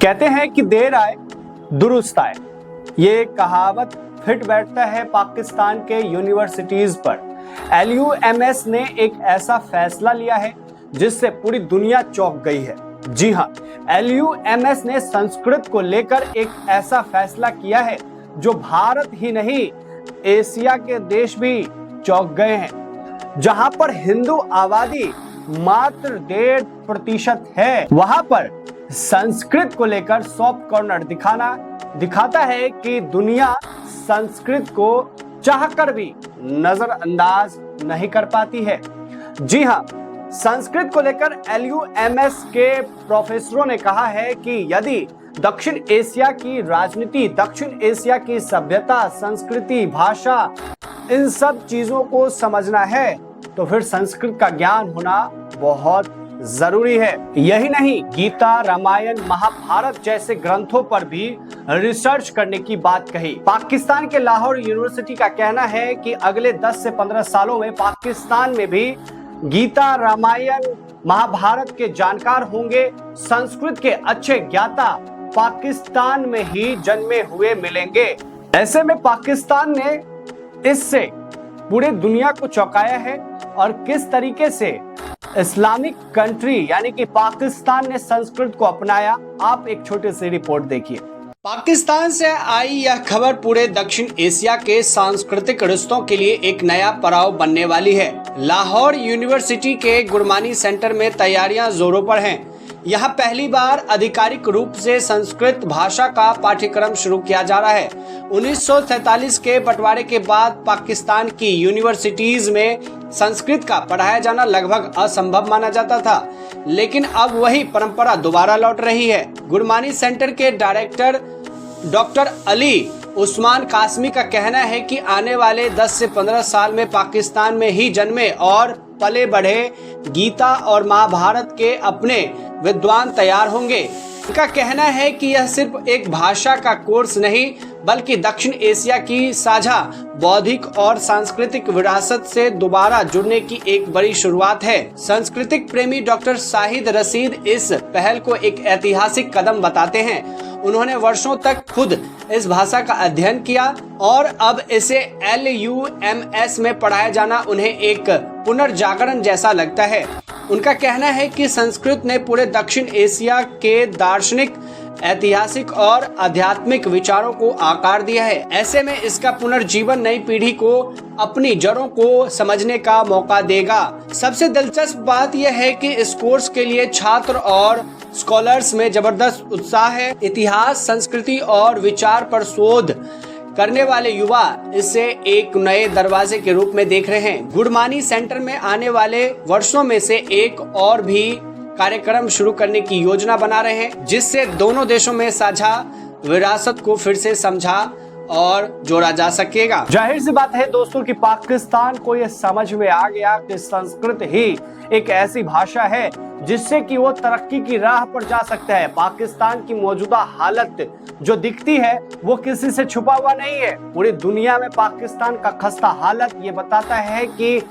कहते हैं कि देर आए दुरुस्त आए। ये कहावत फिट बैठता है पाकिस्तान के यूनिवर्सिटीज पर। LUMS ने एक ऐसा फैसला लिया है जिससे पूरी दुनिया चौंक गई है। जी हाँ, LUMS ने संस्कृत को लेकर एक ऐसा फैसला किया है जो भारत ही नहीं, एशिया के देश भी चौंक गए हैं। जहां पर हिंदू आबादी मात्र 1.5% है, वहां पर संस्कृत को लेकर सॉफ्ट कॉर्नर दिखाता है कि दुनिया संस्कृत को चाहकर भी नजरअंदाज नहीं कर पाती है। जी हाँ, संस्कृत को लेकर LUMS के प्रोफेसरों ने कहा है कि यदि दक्षिण एशिया की राजनीति, दक्षिण एशिया की सभ्यता, संस्कृति, भाषा, इन सब चीजों को समझना है तो फिर संस्कृत का ज्ञान होना बहुत जरूरी है। यही नहीं, गीता, रामायण, महाभारत जैसे ग्रंथों पर भी रिसर्च करने की बात कही। पाकिस्तान के लाहौर यूनिवर्सिटी का कहना है कि अगले 10 से 15 सालों में पाकिस्तान में भी गीता, रामायण, महाभारत के जानकार होंगे। संस्कृत के अच्छे ज्ञाता पाकिस्तान में ही जन्मे हुए मिलेंगे। ऐसे में पाकिस्तान ने इससे पूरे दुनिया को चौंकाया है और किस तरीके से इस्लामिक कंट्री यानी कि पाकिस्तान ने संस्कृत को अपनाया, आप एक छोटी सी रिपोर्ट देखिए। पाकिस्तान से आई यह खबर पूरे दक्षिण एशिया के सांस्कृतिक रिश्तों के लिए एक नया पड़ाव बनने वाली है। लाहौर यूनिवर्सिटी के गुरमानी सेंटर में तैयारियां जोरों पर हैं। यहाँ पहली बार आधिकारिक रूप से संस्कृत भाषा का पाठ्यक्रम शुरू किया जा रहा है। 1947 के बंटवारे के बाद पाकिस्तान की यूनिवर्सिटीज में संस्कृत का पढ़ाया जाना लगभग असंभव माना जाता था, लेकिन अब वही परंपरा दोबारा लौट रही है। गुरमानी सेंटर के डायरेक्टर डॉक्टर अली उस्मान कासमी का कहना है कि आने वाले 10 से 15 साल में पाकिस्तान में ही जन्मे और पले बढ़े गीता और महाभारत के अपने विद्वान तैयार होंगे। इनका कहना है कि यह सिर्फ एक भाषा का कोर्स नहीं बल्कि दक्षिण एशिया की साझा बौद्धिक और सांस्कृतिक विरासत से दोबारा जुड़ने की एक बड़ी शुरुआत है। सांस्कृतिक प्रेमी डॉक्टर शाहिद रशीद इस पहल को एक ऐतिहासिक कदम बताते हैं। उन्होंने वर्षों तक खुद इस भाषा का अध्ययन किया और अब इसे LUMS में पढ़ाया जाना उन्हें एक पुनर्जागरण जैसा लगता है। उनका कहना है कि संस्कृत ने पूरे दक्षिण एशिया के दार्शनिक, ऐतिहासिक और आध्यात्मिक विचारों को आकार दिया है। ऐसे में इसका पुनर्जीवन नई पीढ़ी को अपनी जड़ों को समझने का मौका देगा। सबसे दिलचस्प बात यह है कि इस कोर्स के लिए छात्र और स्कॉलर्स में जबरदस्त उत्साह है। इतिहास, संस्कृति और विचार पर शोध करने वाले युवा इसे एक नए दरवाजे के रूप में देख रहे हैं। गुरमानी सेंटर में आने वाले वर्षों में से एक और भी कार्यक्रम शुरू करने की योजना बना रहे हैं, जिससे दोनों देशों में साझा विरासत को फिर से समझा और जोड़ा जा सकेगा। जाहिर सी बात है दोस्तों कि पाकिस्तान को यह समझ में आ गया कि संस्कृत ही एक ऐसी भाषा है जिससे कि वो तरक्की की राह पर जा सकता है। पाकिस्तान की मौजूदा हालत जो दिखती है वो किसी से छुपा हुआ नहीं है। पूरी दुनिया में पाकिस्तान का खस्ता हालत ये बताता है कि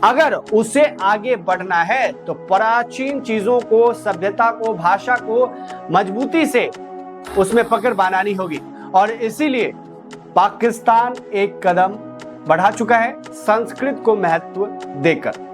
अगर उसे आगे बढ़ना है तो प्राचीन चीजों को, सभ्यता को, भाषा को मजबूती से उसमें पकड़ बनानी होगी और इसीलिए पाकिस्तान एक कदम बढ़ा चुका है संस्कृत को महत्व देकर।